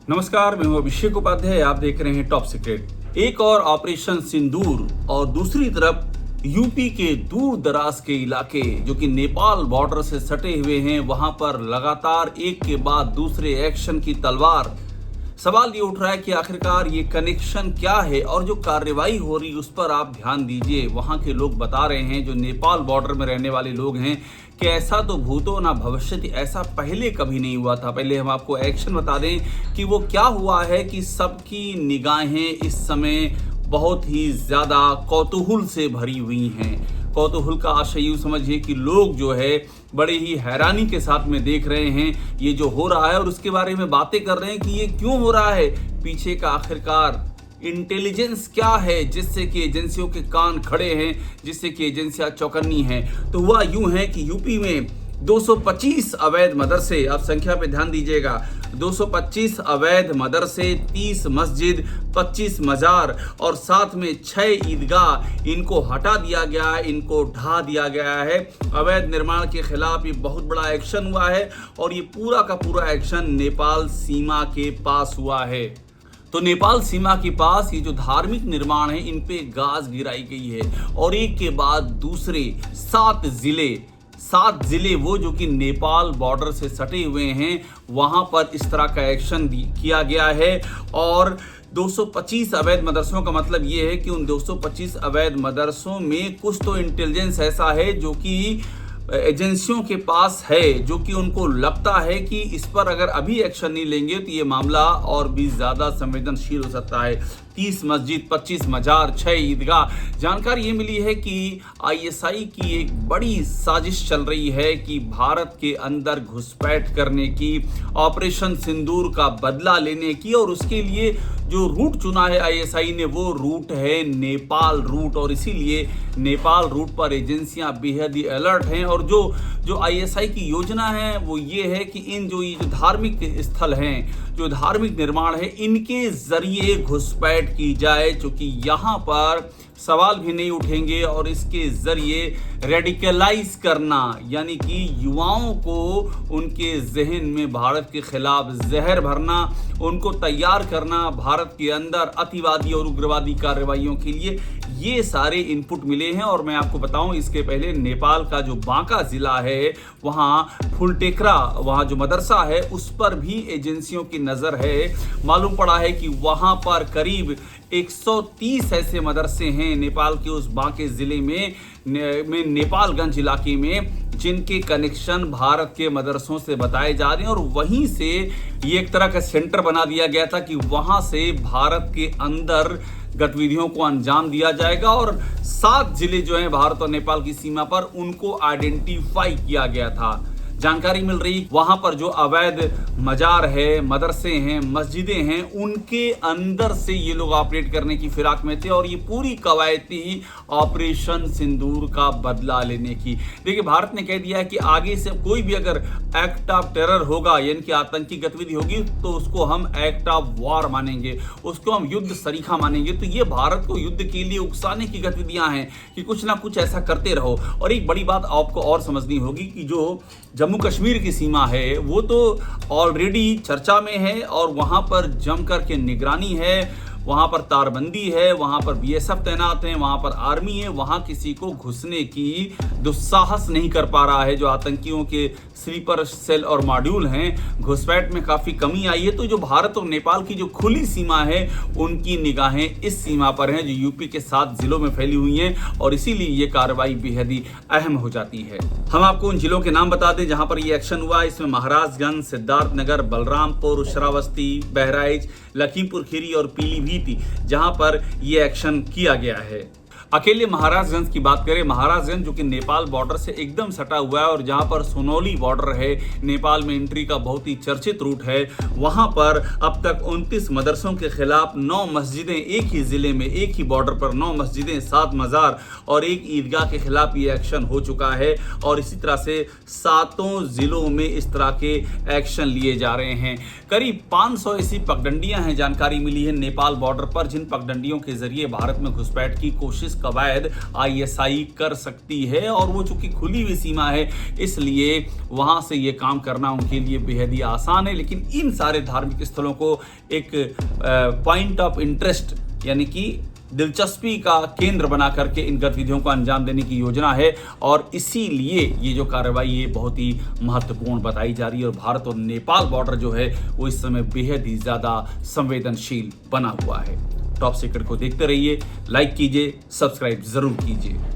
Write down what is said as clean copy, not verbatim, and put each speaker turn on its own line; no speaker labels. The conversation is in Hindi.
नमस्कार, मैं हूं अभिषेक उपाध्याय। आप देख रहे हैं टॉप सीक्रेट। एक और ऑपरेशन सिंदूर और दूसरी तरफ यूपी के दूर दराज के इलाके जो कि नेपाल बॉर्डर से सटे हुए हैं, वहां पर लगातार एक के बाद दूसरे एक्शन की तलवार। सवाल ये उठ रहा है कि आखिरकार ये कनेक्शन क्या है और जो कार्रवाई हो रही उस पर आप ध्यान दीजिए। वहां के लोग बता रहे हैं, जो नेपाल बॉर्डर में रहने वाले लोग हैं, कि ऐसा तो भूतो ना भविष्यति, ऐसा पहले कभी नहीं हुआ था। पहले हम आपको एक्शन बता दें कि वो क्या हुआ है कि सबकी निगाहें इस समय बहुत ही ज़्यादा कौतूहल से भरी हुई हैं। कौतूहल का आशय यूँ समझिए कि लोग जो है बड़े ही हैरानी के साथ में देख रहे हैं ये जो हो रहा है, और उसके बारे में बातें कर रहे हैं कि ये क्यों हो रहा है, पीछे का आखिरकार इंटेलिजेंस क्या है जिससे कि एजेंसियों के कान खड़े हैं, जिससे कि एजेंसियां चौकन्नी हैं। तो हुआ यूं है कि यूपी में 225 अवैध मदरसे, आप संख्या पे ध्यान दीजिएगा, 225 अवैध मदरसे, 30 मस्जिद, 25 मजार और साथ में 6 ईदगाह, इनको हटा दिया गया है, इनको ढा दिया गया है। अवैध निर्माण के खिलाफ ये बहुत बड़ा एक्शन हुआ है और ये पूरा का पूरा एक्शन नेपाल सीमा के पास हुआ है। तो नेपाल सीमा के पास ये जो धार्मिक निर्माण है, इन पे गाज गिराई गई है और एक के बाद दूसरे 7 जिले वो जो कि नेपाल बॉर्डर से सटे हुए हैं, वहां पर इस तरह का एक्शन किया गया है। और 225 अवैध मदरसों का मतलब ये है कि उन 225 अवैध मदरसों में कुछ तो इंटेलिजेंस ऐसा है जो कि एजेंसियों के पास है, जो कि उनको लगता है कि इस पर अगर अभी एक्शन नहीं लेंगे तो ये मामला और भी ज़्यादा संवेदनशील हो सकता है। 30 मस्जिद, 25 मजार, 6 ईदगाह। जानकारी ये मिली है कि आईएसआई की एक बड़ी साजिश चल रही है कि भारत के अंदर घुसपैठ करने की, ऑपरेशन सिंदूर का बदला लेने की, और उसके लिए जो रूट चुना है आईएसआई ने, वो रूट है नेपाल रूट। और इसीलिए नेपाल रूट पर एजेंसियां बेहद ही अलर्ट हैं। और जो आईएसआई की योजना है वो ये है कि ये जो धार्मिक स्थल हैं, जो धार्मिक निर्माण है, इनके जरिए घुसपैठ की जाए, क्योंकि यहाँ पर सवाल भी नहीं उठेंगे और इसके जरिए रेडिकलाइज करना, यानी कि युवाओं को उनके जहन में भारत के खिलाफ जहर भरना, उनको तैयार करना भारत के अंदर अतिवादी और उग्रवादी कार्रवाइयों के लिए, ये सारे इनपुट मिले हैं। और मैं आपको बताऊं, इसके पहले नेपाल का जो बांका जिला है, वहाँ फुलटेकरा, वहाँ जो मदरसा है, उस पर भी एजेंसियों की नज़र है। मालूम पड़ा है कि वहाँ पर करीब 130 ऐसे मदरसे हैं नेपाल के उस बांके जिले में नेपालगंज इलाके में, जिनके कनेक्शन भारत के मदरसों से बताए जा रहे हैं। और वहीं से ये एक तरह का सेंटर बना दिया गया था कि वहाँ से भारत के अंदर गतिविधियों को अंजाम दिया जाएगा। और 7 जिले जो हैं भारत और नेपाल की सीमा पर, उनको आइडेंटिफाई किया गया था। जानकारी मिल रही वहां पर जो अवैध मजार है, मदरसे हैं, मस्जिदें हैं, उनके अंदर से ये लोग ऑपरेट करने की फिराक में थे। और ये पूरी कवायद थी ऑपरेशन सिंदूर का बदला लेने की। देखिए, भारत ने कह दिया है कि आगे से कोई भी अगर एक्ट ऑफ टेरर होगा, यानी कि आतंकी गतिविधि होगी, तो उसको हम एक्ट ऑफ वॉर मानेंगे, उसको हम युद्ध सरीखा मानेंगे। तो ये भारत को युद्ध के लिए उकसाने की गतिविधियां हैं कि कुछ ना कुछ ऐसा करते रहो। और एक बड़ी बात आपको और समझनी होगी कि जो जम्मू कश्मीर की सीमा है, वो तो ऑलरेडी चर्चा में है और वहां पर जमकर के निगरानी है, वहां पर तारबंदी है, वहां पर बीएसएफ तैनात है, वहां पर आर्मी है। वहां किसी को घुसने की दुस्साहस नहीं कर पा रहा है। जो आतंकियों के स्लीपर सेल और मॉड्यूल हैं, घुसपैठ में काफी कमी आई है। तो जो भारत और नेपाल की जो खुली सीमा है, उनकी निगाहें इस सीमा पर हैं, जो यूपी के 7 जिलों में फैली हुई हैं। और इसीलिए ये कार्रवाई बेहद ही अहम हो जाती है। हम आपको उन जिलों के नाम बता दें जहां पर ये एक्शन हुआ। इसमें महाराजगंज, सिद्धार्थनगर, बलरामपुर, श्रावस्ती, बहराइच, लखीमपुर खीरी और पीलीभीत, जहां पर यह एक्शन किया गया है। अकेले महाराजगंज की बात करें, महाराजगंज जो कि नेपाल बॉर्डर से एकदम सटा हुआ है और जहां पर सोनौली बॉर्डर है, नेपाल में एंट्री का बहुत ही चर्चित रूट है, वहां पर अब तक 29 मदरसों के खिलाफ 9 मस्जिदें, एक ही जिले में, एक ही बॉर्डर पर 9 मस्जिदें, 7 मजार और 1 ईदगाह के खिलाफ ये एक्शन हो चुका है। और इसी तरह से 7 जिलों में इस तरह के एक्शन लिए जा रहे हैं। करीब 500 ऐसी पगडंडियां हैं, जानकारी मिली है नेपाल बॉर्डर पर, जिन पगडंडियों के जरिए भारत में घुसपैठ की कोशिश कवायद ISI कर सकती है, और वो चूंकि खुली हुई सीमा है इसलिए वहां से ये काम करना उनके लिए बेहद ही आसान है। लेकिन इन सारे धार्मिक स्थलों को एक पॉइंट ऑफ इंटरेस्ट यानी कि दिलचस्पी का केंद्र बना करके इन गतिविधियों को अंजाम देने की योजना है, और इसीलिए ये जो कार्रवाई है बहुत ही महत्वपूर्ण बताई जा रही है। और भारत और नेपाल बॉर्डर जो है वो इस समय बेहद ही ज़्यादा संवेदनशील बना हुआ है। टॉप सीक्रेट को देखते रहिए, लाइक कीजिए, सब्सक्राइब जरूर कीजिए।